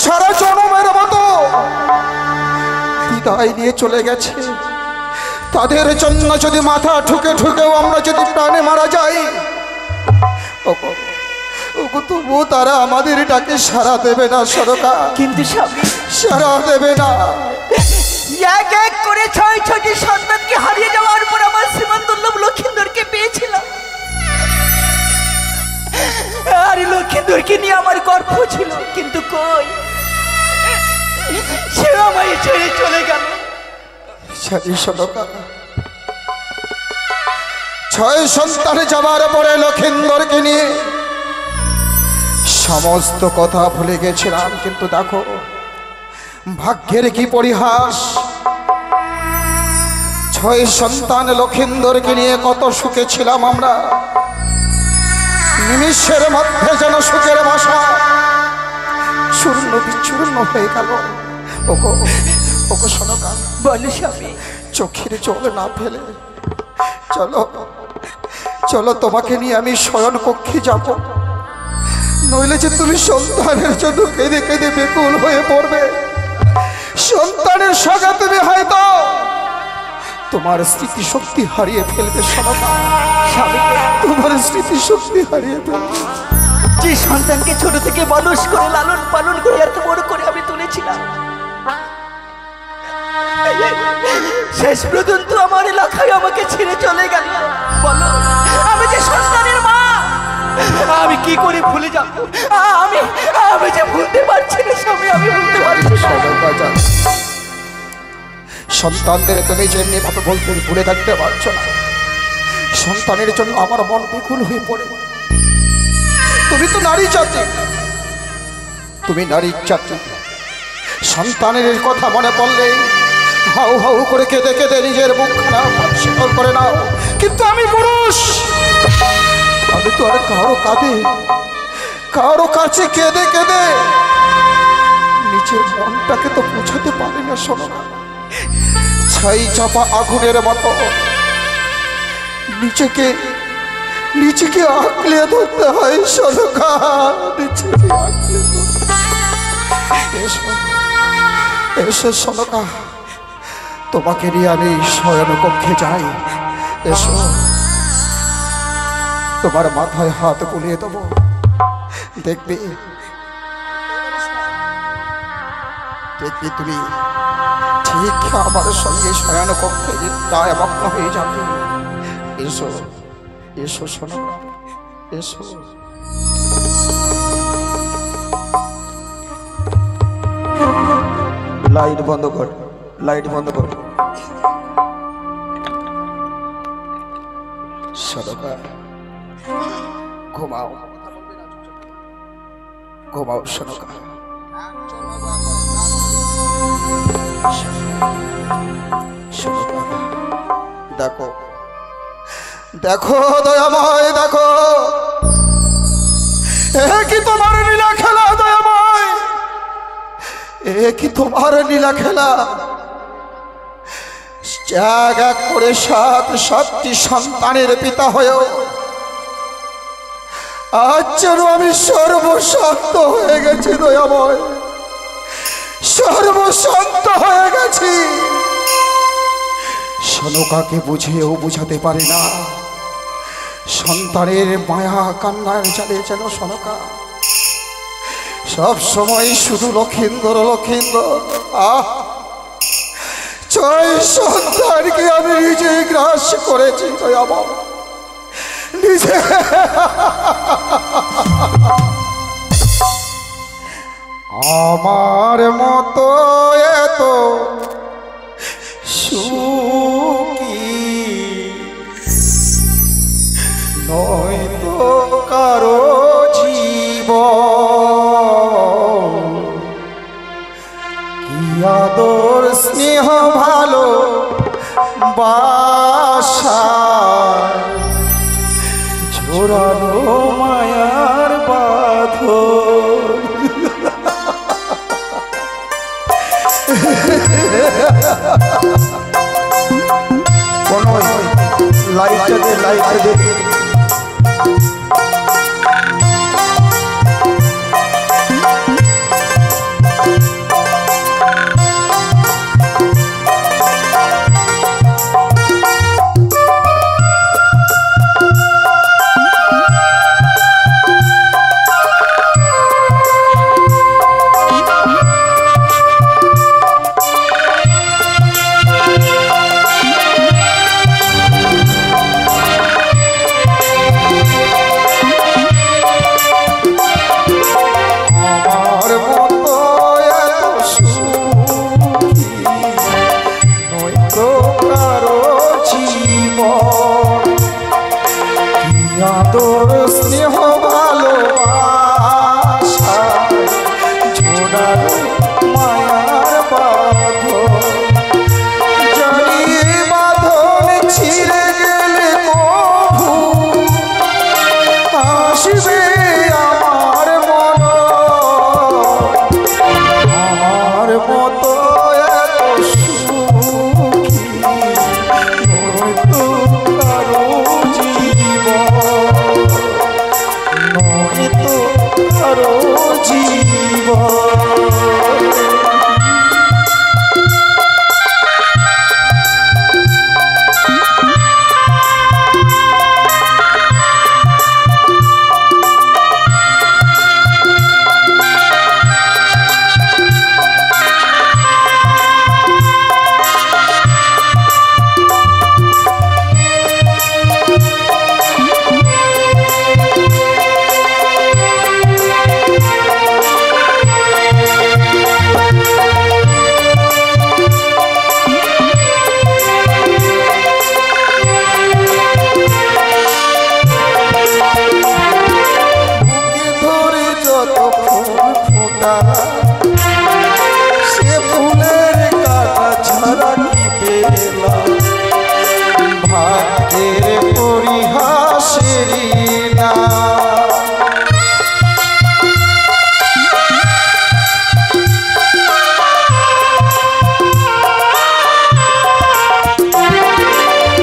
সারা জনমের মতো বিদায় নিয়ে চলে গেছে। তাদের জন্য যদি মাথা ঠুকে ঠুকেও আমরা যদি প্রাণে মারা যাই, তবুও তারা আমাদের ডাকে সাড়া দেবে না সরকার। কিন্তু স্বামী, সাড়া দেবে না। এক এক করে 6টি সন্তানকে হারিয়ে যাওয়ার পর আমার শ্রীমন্তল্লভ লক্ষিন্দরকে পেয়েছিলাম। আর লক্ষিন্দরকে নিয়ে আমার গর্ব ছিল, কিন্তু কই, সে আমায় ছেড়ে চলে গেল। 6 সন্তানে যাবার পরে লক্ষিন্দরকে নিয়ে সমস্ত কথা ভুলে গেছিলাম। কিন্তু দেখো ভাগ্যের কি পরিহাস, 6 সন্তান লক্ষিন্দরকে নিয়ে কত সুখে ছিলাম আমরা। নিমিষের মধ্যে যেন সুখের বাসা চূর্ণ বিচূর্ণ হয়ে গেল। ওগো সনকা, বলো স্বামী, চোখের জল না ফেলে চলো চলো, তোমাকে নিয়ে আমি শয়ন কক্ষে যাব। নইলে যে তুমি সন্তানের জন্য কেঁদে কেঁদে বেকুল হয়ে পড়বে। সন্তানের সঙ্গে তুমি হয়তো তোমার স্মৃতিশক্তি হারিয়ে ফেলবে সনকা। তোমার স্মৃতিশক্তি হারিয়ে ফেলবে। যে সন্তানকে ছোট থেকে মানুষ করে লালন পালন করে এত বড় করে আমি তুলেছিলাম, শেষ পর্যন্ত আমার এলাকায় আমাকে ছেড়ে চলে গেল। বলো, আমি যে সন্তানের মা, আমি কি করে ভুলে যাব? আমি যে ভুলতে পারছি না স্বামী, আমি ভুলতে পারছি না। সন্তানদের তুমি যেমনি ভাবে বলতে ভুলে থাকতে পারছো না, সন্তানের জন্য আমার মন বিকুল হয়ে পড়ে। তুমি তো নারী জাতি, তুমি নারী জাতি। সন্তানের কথা মনে পড়লে হাউ হাউ করে কেঁদে কেঁদে নিজের মুখখানা শীতল করে নাও। কিন্তু আমি পুরুষ, আমি তো আর কারো কাছে কেঁদে কেঁদে নিজের মনটাকে তো বোঝাতে পারি না। শোনো না, ছাই চাপা আগুনের মতো নিজেকে আঁকলে ধরতে হয়। সনকা, নিজেকে আঁকলে এসো সনকা, তোমাকে নিয়ে আমি শয়ন কক্ষে যাই। এসো, তোমার মাথায় হাত বুলিয়ে দেবো। দেখবি তুমি ঠিক আমার সঙ্গে শয়ন কক্ষে দায় মগ্ন হয়ে যাবে। এসো এসো সনকা, এসো। লাইট বন্ধ কর, লাইট বন্ধ কর। সনকা, ঘুমাও ঘুমাও সনকা। দেখো দেখো দয়াময়, দেখো কি তোমার লীলা খেলা। দয়াময়, কি তোমার লীলা খেলা। এক এক করে 7টি সন্তানের পিতা হয়েও আজ যেন আমি সর্বশান্ত হয়ে গেছি। দয়াময়, সর্বশান্ত হয়ে গেছি। সনকাকে বুঝেও বুঝাতে পারি না। সন্তানের মায়া কান্নার জালে যেন সনকা সব সময় শুধু লক্ষিন্দর লক্ষিন্দর। 6 সন্তানকে আমি নিজে গ্রাস করেছি। নিজে আমার মতো এত সুখী নয়তো কারো জীবন। কি আদর স্নেহ ভালো বাসা ঝোরানো মায়ার বাঁধন। কোনো লাইট দে আপনার মায়ার বাঁধন জানি বাঁধন ছিঁড়ে গেলে কভু আসবে আমার মন আমার মতো এত সুখী হয়তো কারো জীবন নয়তো কারো জীবন। সে ফুলের কাটা ছাড়া কি পেলাম ভাগ্যের পরিহাসেরই না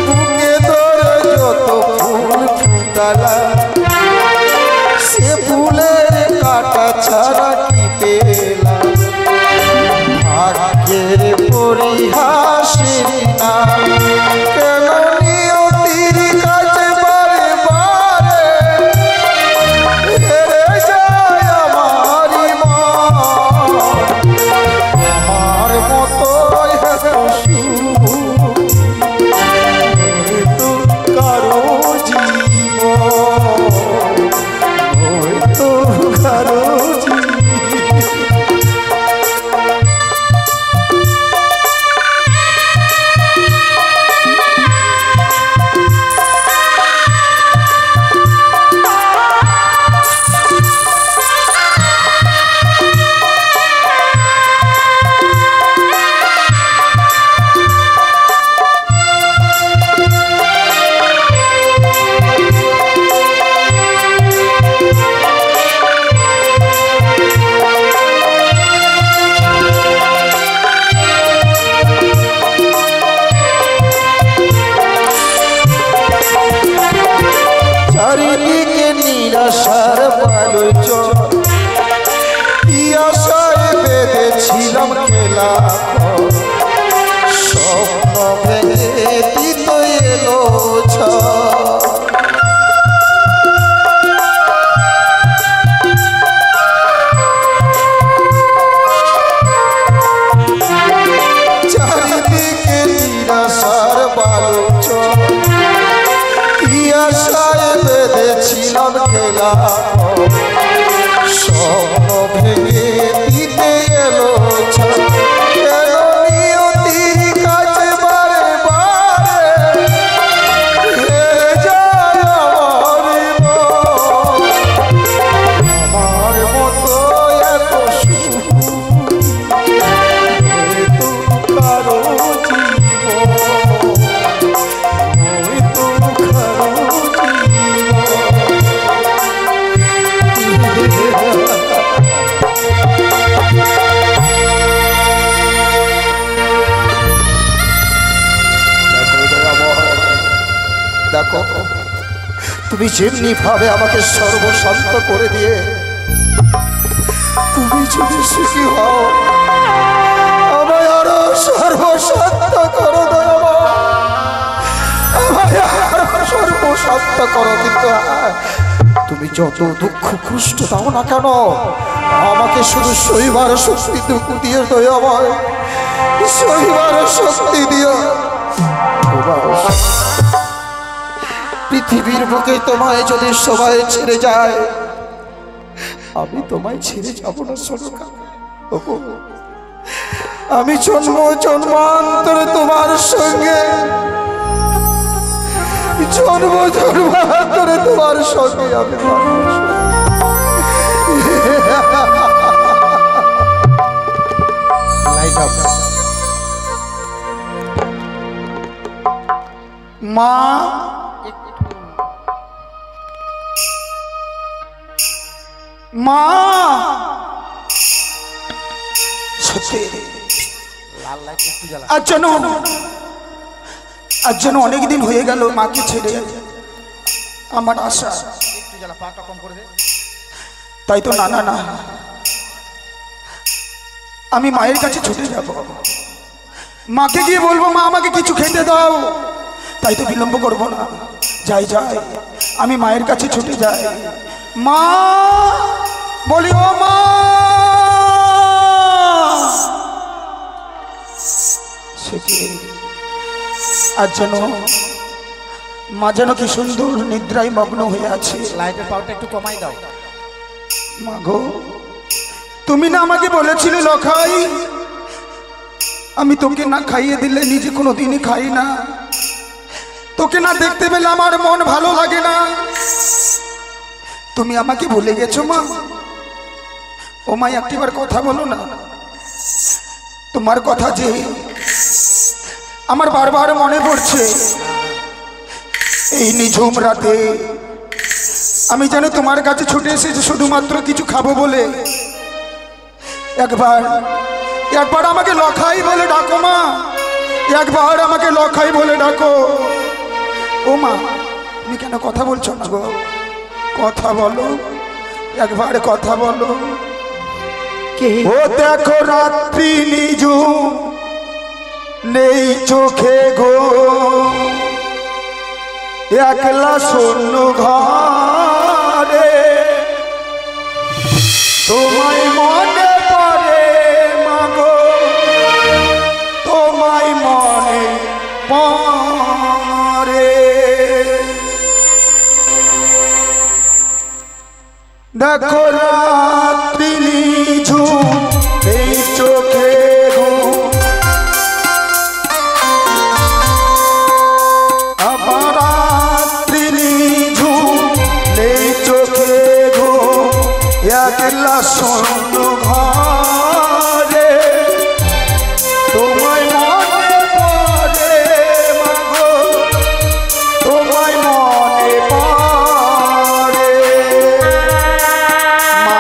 বুকে ধরে যত ফুল ফুটালা সে ফুলের কাটা ছাড়া কি পেলাম ভাগ্যের পরিহাসের না কেন নিয়তির কাছে বারে বারে হেরে যায় আমারই মন আমার মতো এত সুখী হয়তো কারো জীবন হয়তো কারো জীবন। চারিদিকে নিরাশার বালুচর কি আশায় বেঁধেছিলাম খেলা স্বপ্ন ভেঙে দিত এলো চারিদিকে নিরাশার বালুচর কি আশায় বেঁধেছিলাম খেলা স্বপ্ন ভেঙে দিতে এলো নিয়তির কাছে বারে বারে হেরে যায় আমার মতো এত সুখী হয়তো কারো জীবন হয়তো কারো দেখো তুমি যেমনি ভাবে আমাকে সর্বশান্ত করে দিয়ে তুমি যদি সুখী হও আমায় আরো সর্বশান্ত করো আমায় আরো সর্বশান্ত করো কিন্তু তুমি যত দুঃখ কষ্ট দাও না কেন আমাকে শুধু সইবার শক্তি দুঃখ দিয়ে দয়াময় সইবার শক্তি দিও পৃথিবীর বুকে তোমায় যদি সবাই ছেড়ে যায় আমি তোমায় ছেড়ে যাব না সরকার আমি জন্ম জন্মান্তরে তোমার সঙ্গে জন্ম জন্মান্তরে তোমার সঙ্গে আমি মা মা সত্যি আজ যেন অনেকদিন হয়ে গেল মাকে ছেড়ে আমার আশা। তাই তো না না না, আমি মায়ের কাছে ছুটে যাব, মাকে গিয়ে বলবো মা আমাকে কিছু খেতে দাও। তাই তো বিলম্ব করব না, যাই যাই, আমি মায়ের কাছে ছুটে যাই। মা বলি, ও মা, সে কি আজ যেন মা যেন কি সুন্দর নিদ্রায় মগ্ন হয়ে আছে। লাইটের পাওয়ারটা একটু কমাই দাও। মা গো, তুমি না আমাকে বলেছিলে লখাই আমি তোকে না খাইয়ে দিলে নিজে কোনো দিনই খাই না, তোকে না দেখতে পেলে আমার মন ভালো লাগে না। তুমি আমাকে ভুলে গেছো মা? ও মা, একটিবার কথা বলো না। তোমার কথা যে আমার বারবার মনে পড়ছে। এই নিঝুম রাতে আমি যেন তোমার কাছে ছুটে এসেছি শুধুমাত্র কিছু খাবো বলে। একবার একবার আমাকে লখাই বলে ডাকো মা, একবার আমাকে লখাই বলে ডাকো। ও মা, তুমি কেন কথা বলছো না গো? কথা বলো, একবার কথা বলো। ও দেখো রাত্রি নিঝুম, নেই চোখে গো, একলা শূন্য ঘরে, তোমায় মনে পড়ে মাগো, তোমায় মনে পড়ে। দেখো রাত্রি নিঝুম, এই চোখে গো, আবার রাত্রি নিঝুম, এই চোখে গো, একলা শূন্য ঘরে, তোমায় মনে পড়ে মাগো, তোমায় মনে পড়ে। মা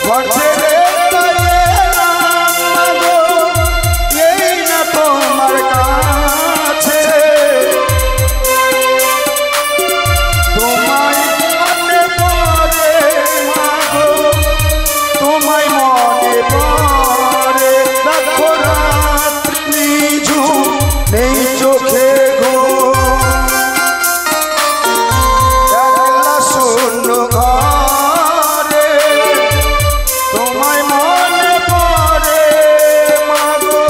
ঘর ছেড়ে তাই এলাম মাগো, এই না তোমার কাছে। তোমায় মনে পড়ে মাগো, তোমায় মনে পড়ে। দেখো রাত্রি নিঝুম, নেই চোখে ঘুম, একলা শূন্য ঘরে তোমায় মনে পড়ে মাগো,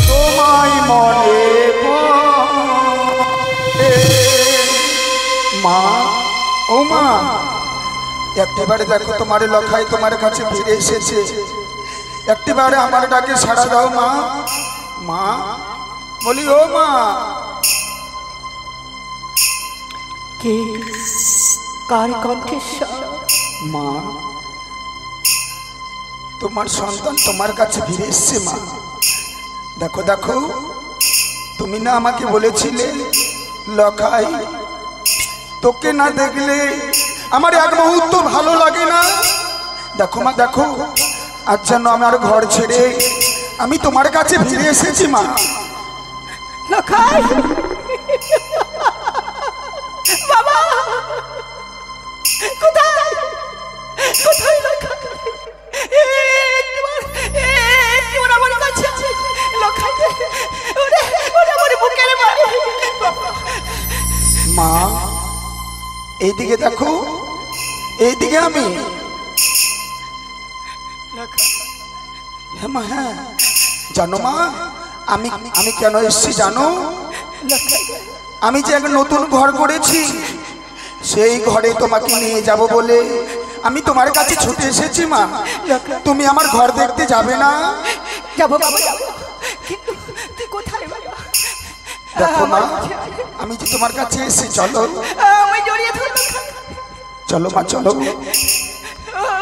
তোমায় মনে পড়ে। মা, ও মা, একটিবারে দেখো তোমার লখাই তোমার কাছে ফিরে এসেছে। একটিবারে আমার ডাকে সাড়া দাও মা। মা বলি, ও মা। কে, কার কণ্ঠস্বর? মা, তোমার সন্তান তোমার কাছে ফিরে এসছে মা। দেখো দেখো, তুমি না আমাকে বলেছিলে লখাই তোকে না দেখলে আমার এক মুহূর্ত ভালো লাগে না। দেখো মা দেখো, আজ যেন আমার ঘর ছেড়ে আমি তোমার কাছে ফিরে এসেছি মা। লখাই, বাবা, কোথায় কোথায় লখাই? একবার আমার কাছে লখাই, ওরে ওরে আমার বুকের মারে। মা এইদিকে দেখো, এইদিকে আমি। হ্যাঁ মা, হ্যাঁ জানো মা, আমি আমি কেন এসেছি জানো? আমি যে এক নতুন ঘর করেছি, সেই ঘরে তোমাকে নিয়ে যাব বলে আমি তোমার কাছে ছুটে এসেছি মা। তুমি আমার ঘর দেখতে যাবে না? যাবো বাবা, যাবো, কিন্তু তুই কোথায় বাবা? দেখো মা, আমি যে তোমার কাছে এসেছি, চলো আমি জড়িয়ে ধরবো। চলো মা চলো।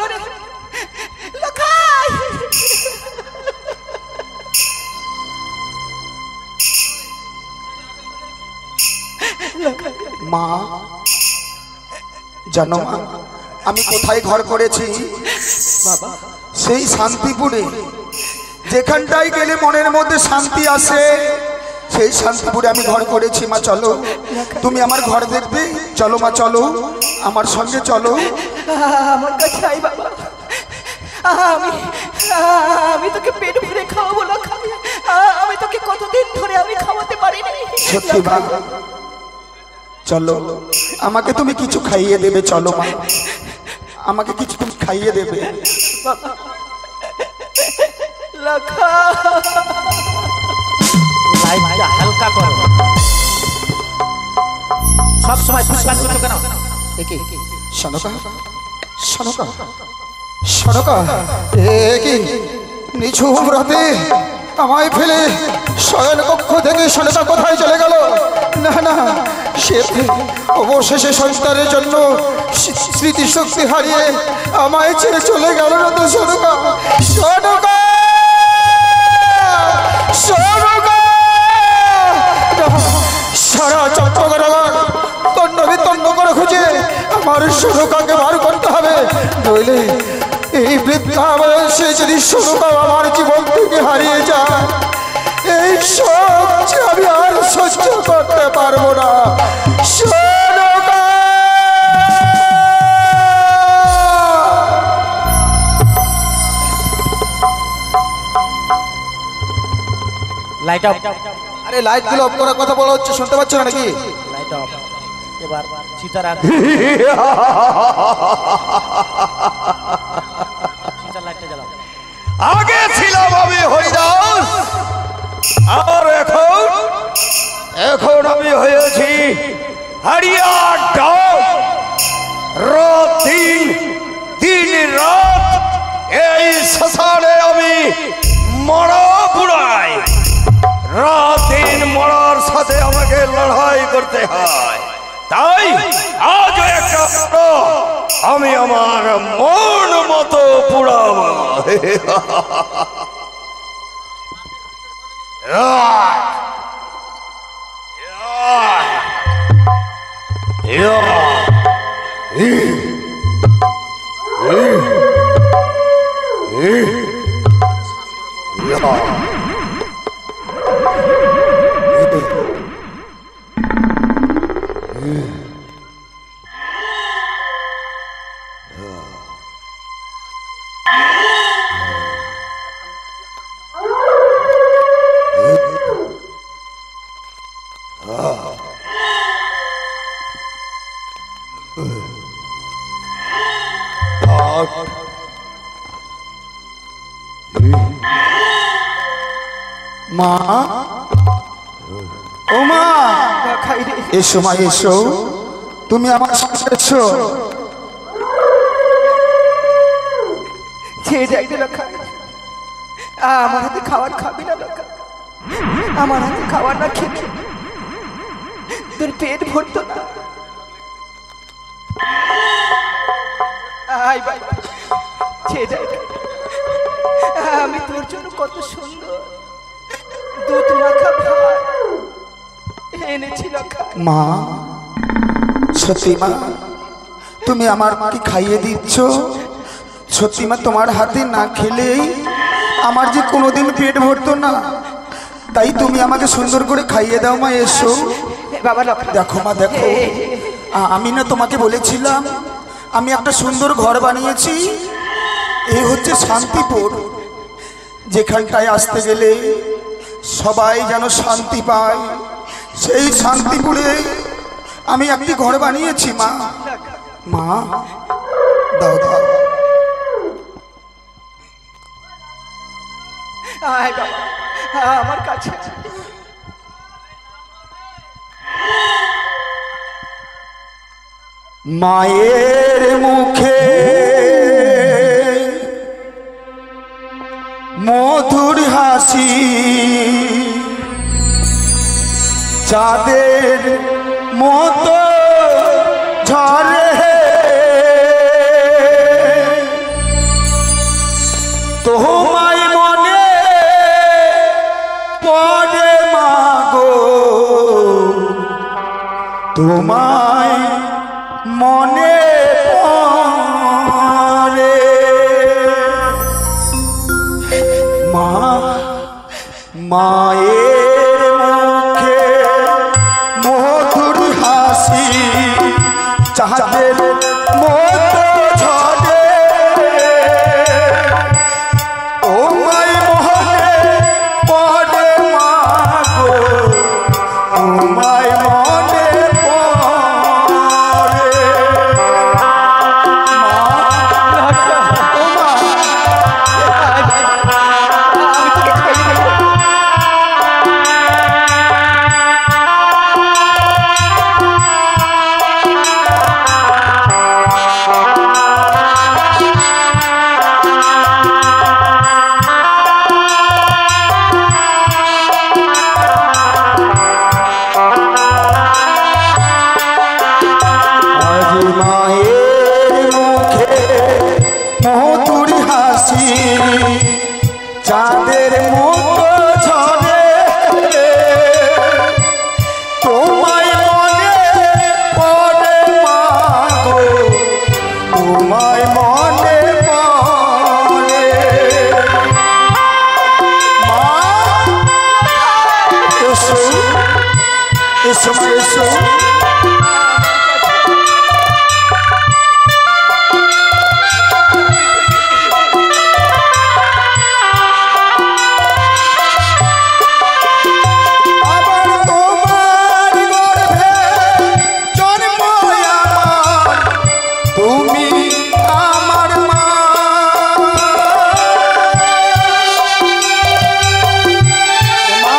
ওরে লখাই, মা জানো মা, আমি কোথায় ঘর করেছি বাবা? সেই শান্তিপুরে, যেখানটায় গেলে মনের মধ্যে শান্তি আসে, সেই শান্তিপুরে আমি ঘর করেছি মা। চলো তুমি আমার ঘর দেখবে, চলো মা চলো, আমার সঙ্গে চলো। আমার কাছে আই বাবা, আমি আমি তোকে পেট ভরে খাওয়াবো লখাই। আমি তোকে কতদিন ধরে আমি খাওয়াতে পারিনি। সত্যি মা, চলো আমাকে তুমি কিছু খাইয়ে দেবে, চলো মা আমাকে কিছু তুমি খাইয়ে দেবে। লাইটটা হালকা করো, সব সময় ফুসফাস করছো কেন? সনকা, সনকা, সনকা, এ কি নিঝুম রাতে আমায় ফেলে শয়ন কক্ষ থেকে সনকা কোথায় চলে গেল? না না, সে অবশেষে সন্তানের জন্য স্মৃতিশক্তি হারিয়ে আমায় ছেড়ে চলে গেল না তো? সনকা, সনকা, সনকা, সারা চট্টগ্রাম তন্ন বিতন্ন করে খুঁজে আমার সনকাকে বার করতে হবে, নইলে এই বৃদ্ধা বয়সে যদি সনকা আমার জীবন থেকে হারিয়ে যায়, এই সব আমি আর সহ্য করতে পারবো না। Sonka, light off. আরে লাইট গুলো অফ করার কথা বলা হচ্ছে, শুনতে পাচ্ছ না নাকি? Light off. এবার চিতার চিতার লাইটটা জ্বালাও। আগে ছিলাম আমি হরিদাস, আর এখন আমি হয়েছি হরিয়ার ডগ। রাত দিন, দিন রাত এই শ্মশানে আমি মরা পুরাই। রাত দিন মরার সাথে আমাকে লড়াই করতে হয়, তাই আজও একটা আমি আমার মন মতো পুরাবো। মা, ও মা, খাই রে। এসো মা এসো, তুমি আমার সাথে এসো। খেয়ে যাই রে লখাই, আমার হাতে খাবার খাবি না লখাই? আমার হাতে খাবার না খেলে তোর পেট ভরতো না। আয় ভাই, খেয়ে যাই। আমি তোর জন্য কত সুন্দর দুধ মাখা ভাত এনেছি লখাই। মা, সত্যি মা, তুমি আমার কি খাইয়ে দিচ্ছ? সত্যি মা, তোমার হাতে না খেলেই আমার যে কোনোদিন পেট ভরতো না, তাই তুমি আমাকে সুন্দর করে খাইয়ে দাও মা। এসো বাবা লখাই, দেখো মা, দেখো, আমি না তোমাকে বলেছিলাম আমি একটা সুন্দর ঘর বানিয়েছি। এই হচ্ছে শান্তিপুর, যেখানটায় আসতে গেলে সবাই যেন শান্তি পায়। সেই শান্তিপুরে আমি একটি ঘর বানিয়েছি মা। মা, দাও দাও। আয় বাবা আমার কাছে। মায়ের মুখে মধুর হাসি, চাঁদের মতো ঝরে, তোমায় মনে পড়ে মাগো, তোমায় মনে পড়ে। মা, মায়ের মুখে মধুর হাসি, চাঁদের মতো ঝরে, তোমায় মনে পড়ে মাগো, তোমায় মনে পড়ে। মা, ও মা, আমি তোকে খাইয়ে দেবো। আজ মায়ের মুখে মধুর হাসি, চাঁদের মতো ঝরে, তোমায় মনে পড়ে মাগো, তোমায় মনে পড়ে। মা, এসো এসো মা, এসো। আবার তোমার গর্ভে জন্ম আমার, তুমি আমার মা। মা,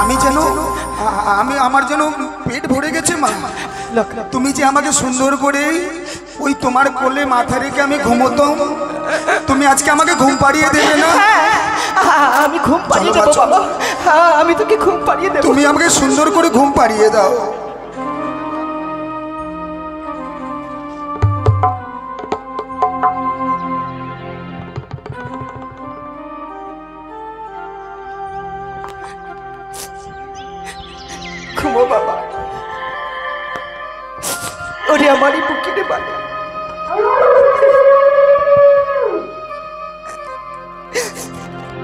আমি যেন আমার যেন পেট ভরে গেছে মা। তুমি যে আমাকে সুন্দর করে ওই তোমার কোলে মাথা রেখে আমি ঘুমোতাম, তুমি আজকে আমাকে ঘুম পাড়িয়ে দেবে না? আমি ঘুম পাড়িয়ে চলো, দেবো চলো। বাবা, আমি তোকে ঘুম পাড়িয়ে দেবো। তুমি আমাকে সুন্দর করে ঘুম পাড়িয়ে দাও। ঘুমো বাবা, ওরে আমারই বুকিরে বাবা।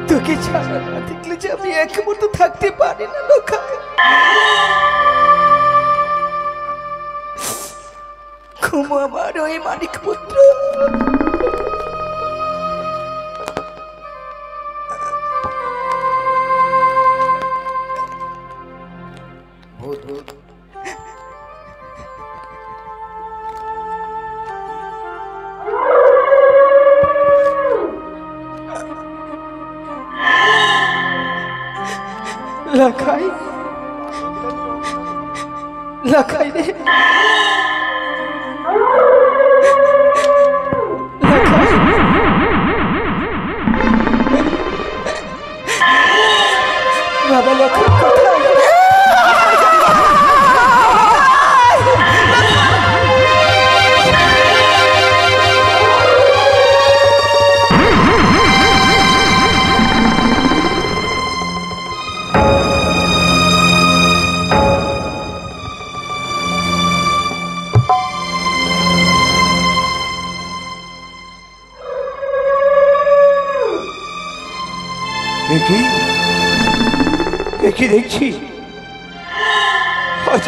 তোকে ছাড়া না দেখলে যে আমি এক মুহূর্ত থাকতে পারি না লোকা। ঘুমো আমার ওই মানিক পুত্র। লাখাই লাখাই রে, লাখাই বাবা, লাখাই কোথায়? কি দেখছি? আজ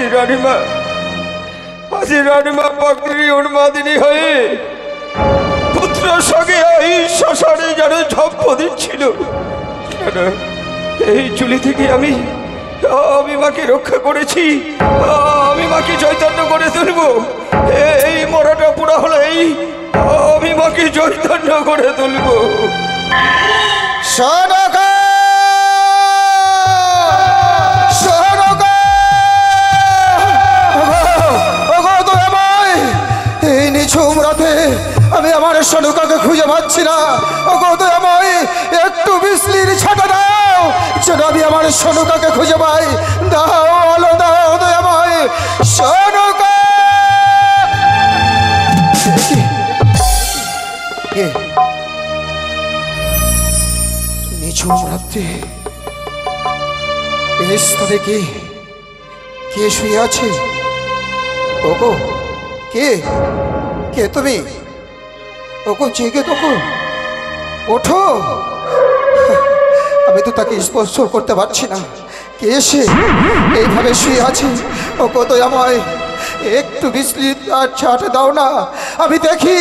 রানীমা পাগড়ি উন্মাদিনী হয়ে পুত্র সঙ্গে এই শ্মশানে যেন ঝপ্প দিচ্ছিল। এই চুলি থেকে আমি মাকে রক্ষা করেছি, আমি মাকে চৈতন্য করে তুলব। এই মরাটা পুরা হলেই আমি মাকে চৈতন্য করে তুলব। এই নিঝুম রাতে আমি আমার সনুকাকে খুঁজে পাচ্ছি না। ওগো দয়াময়, একটু বিজলির ছাটা দাও যেন আমি আমার সনুকাকে খুঁজে পাই। দাও আলো দাও দয়াময়, সনুকা। নিঝুম রাত্রে এই স্থানে কে শুয়ে আছে? ওগো কে কে তুমি? ওগো জেগে তোকে ওঠো। আমি তো তাকে স্পর্শ করতে পারছি না। কে সে এইভাবে শুয়ে আছে? ওগো তো আমায় একটু বিজলি ছাট দাও না, আমি দেখি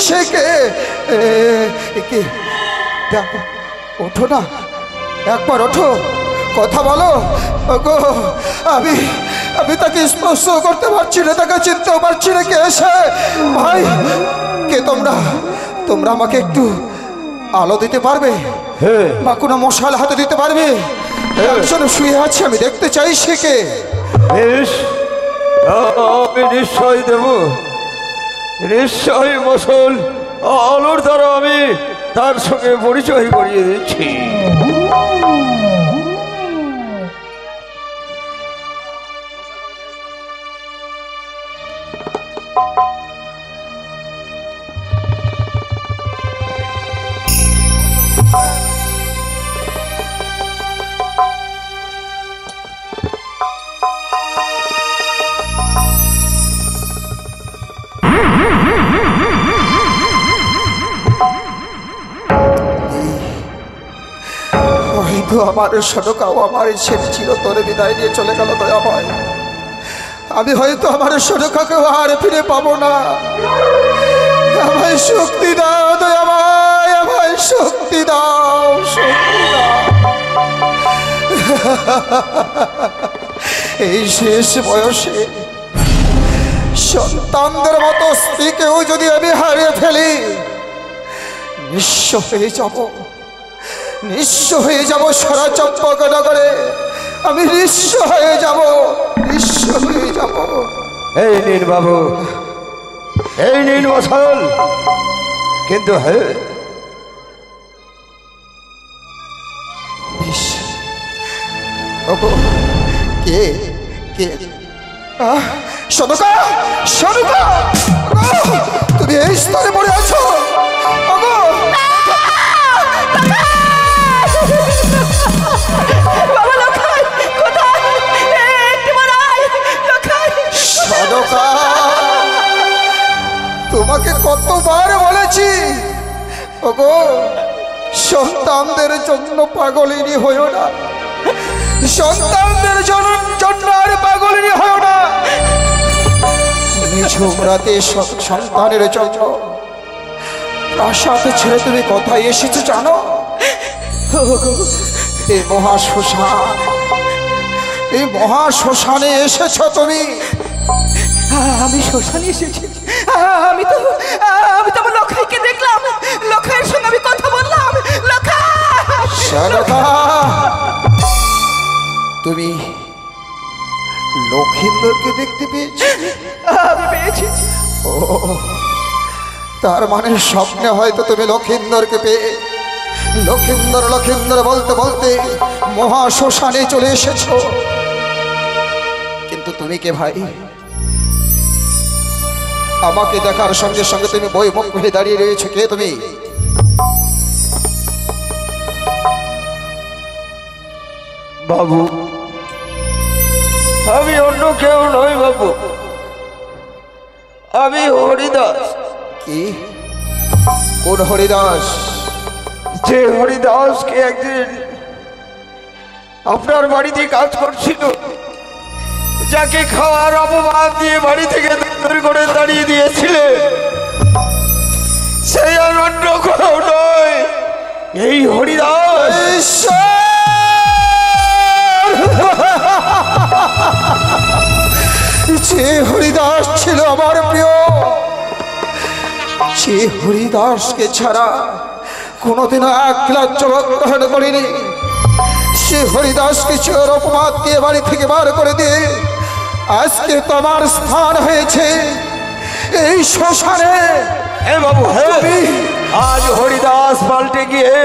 সে কে। দেখো, ওঠো না, একবার ওঠো, কথা বলো। ওগো আমি তাকে স্পর্শ করতে পারছি না, তাকে চিনতেও পারছি না। কে এসে? ভাই, কে তোমরা আমাকে একটু আলো দিতে পারবে বা কোনো মশাল হাতে দিতে পারবে? একজন শুয়ে আছে, আমি দেখতে চাই সে কে। আমি নিশ্চয় দেব, নিশ্চয় মশাল আলোর দ্বারা আমি তার সঙ্গে পরিচয় করিয়ে দিচ্ছি। হয়তো আমার সনকাও আমার ছেড়ে চিরতরে বিদায় নিয়ে চলে গেল দয়াময়। আমি হয়তো আমার সনকাকেও আর ফিরে পাবো না। আমায় শক্তি দাও দয়াময়, আমায় শক্তি দাও, শক্তি দাও। এই শেষ বয়সে সন্তানদের মতো স্ত্রীকেও যদি আমি হারিয়ে ফেলি, নিঃস্ব হয়ে যাব, নিঃস্ব হয়ে যাব সারা চম্পকনগরে। আমি নিঃস্ব হয়ে যাব, নিঃস্ব হয়ে যাব। এই নিন বাবু, এই নিন মশাল। কিন্তু হ্যাঁ, ওগো, কে কে? সদকা, সদকা, তুমি এই স্তরে পড়ে আছো? ওগো, বাবা লখাই কোথায়? একটিবার আয় লখাই। সদকা, তোমাকে কতবার বলেছি ওগো, সন্তানদের জন্য পাগলিনী হইও না, সন্তানদের জন্য আর পাগলিনী হইও না। নিঝুম রাতে সন্তানের জন্য প্রাসাদ ছেড়ে তুমি কোথায় এসেছো জানো? এই মহাশ্মশান, এই মহাশ্মশানে এসেছো তুমি। আমি শ্মশানে এসেছি। আমি তো আমার লখাইকে দেখলাম, লখাইয়ের সঙ্গে আমি কথা বললাম। লখাই, সদকা, তুমি লক্ষিন্দরকে দেখতে পেয়েছি? আমি পেয়েছি। ও, তার মানে স্বপ্নে হয়তো তুমি লক্ষিন্দরকে পেয়ে লক্ষিন্দর লক্ষিন্দর বলতে বলতে মহাশ্মশানে চলে এসেছো। কিন্তু তুমি কে ভাই? আমাকে দেখার সঙ্গে সঙ্গে তুমি বইমুখ হয়ে দাঁড়িয়ে রয়েছো, কে তুমি? বাবু, আমি অন্য কেউ নই বাবু, আমি হরিদাস। কি? কোন হরিদাস? যে হরিদাসকে একদিন আপনার বাড়িতে কাজ করছিল, যাকে খাওয়ার অপমান দিয়ে বাড়ি থেকে দূর করে দাঁড়িয়ে দিয়েছিলে, সেই আর অন্য কেউ নয়, এই হরিদাস। যে হরিদাস ছিল আমার প্রিয়, সে হরিদাসকে ছাড়া কোনোদিনও এক গ্লাস জল গ্রহণ করিনি। সে হরিদাসকে চোর অপবাদ দিয়ে বাড়ি থেকে বার করে দিয়ে আজকে তোমার স্থান হয়েছে এই শ্মশানে। হ্যাঁ বাবু, হ্যাঁ, আজ হরিদাস পাল্টে গিয়ে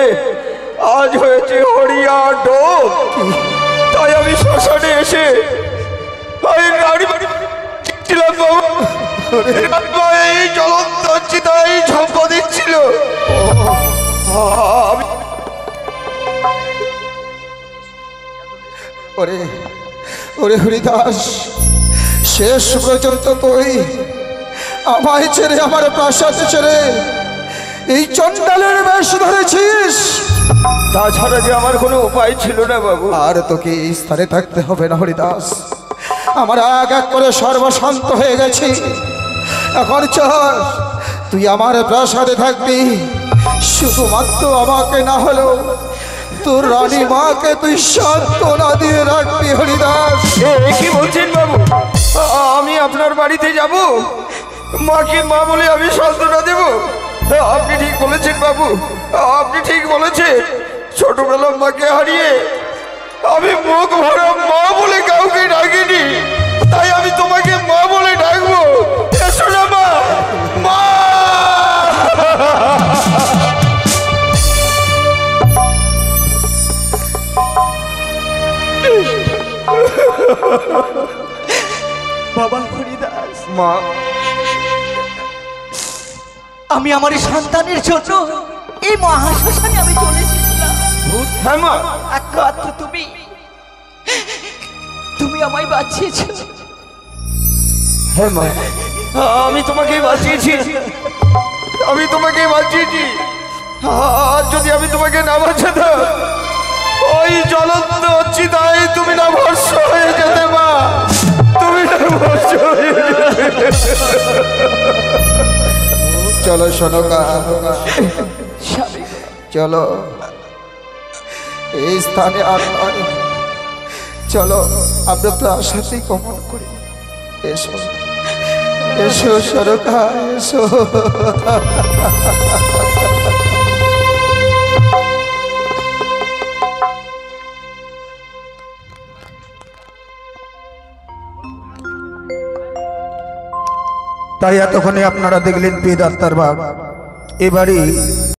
আজ হয়েছে হরিয়ার ডোব। তাই আমি শ্মশানে এসে এই জ্বলন্ত চিতায় ঝম্প দিচ্ছিল। ওরে ওরে হরিদাস, শেষ পর্যন্ত তুই আমায় ছেড়ে, আমার প্রাসাদ ছেড়ে এই চণ্ডালের বেশ ধরেছিস। তাছাড়া যে আমার কোনো উপায় ছিল না বাবু। আর তোকে এই স্থানে থাকতে হবে না হরিদাস। আমার এক এক করে সর্বশান্ত হয়ে গেছি। এখন চল, তুই আমার প্রাসাদে থাকবি। শুধুমাত্র আমাকে না হলেও তোর রানী মাকে তুই সান্ত্বনা দিয়ে রাখবি হরিদাস। কি বলছেন বাবু? আমি আপনার বাড়িতে যাব, মাকে মা বলে আমি সান্ত্বনা দেব? আপনি ঠিক বলেছেন বাবু, আপনি ঠিক বলেছেন। ছোটবেলা মাকে হারিয়ে আমি মুখ ভরা মা বলে কাউকে ডাকিনি, তাই আমি তোমাকে মা বলে ডাকবো। এসো না মা, মা। বাবা হরিদাস, মা, আমি আমার এই সন্তানের জন্য এই মহাশ্মশানে আমি চলে এসেছিলাম। হ্যাঁ মা, একমাত্র তুমি আমায় বাঁচিয়েছো। হ্যাঁ মা, আমি তোমাকে বাঁচিয়েছি, আমি তোমাকে বাঁচিয়েছি। আর যদি আমি তোমাকে না বাঁচাতাম, ওই জ্বলন্ত চিতায় তুমি না ভস্ম হয়ে যেতে মা, তুমি না ভস্ম হয়ে যেতে। চলো সনকা, চলো এই স্থানে আর নয়, চলো আমরা প্রাসাদে গমন করি। এসো এসো সনকা, এসো। তাই এতক্ষণে আপনারা দেখলেন পেদ আত্মার ভাব। এবারে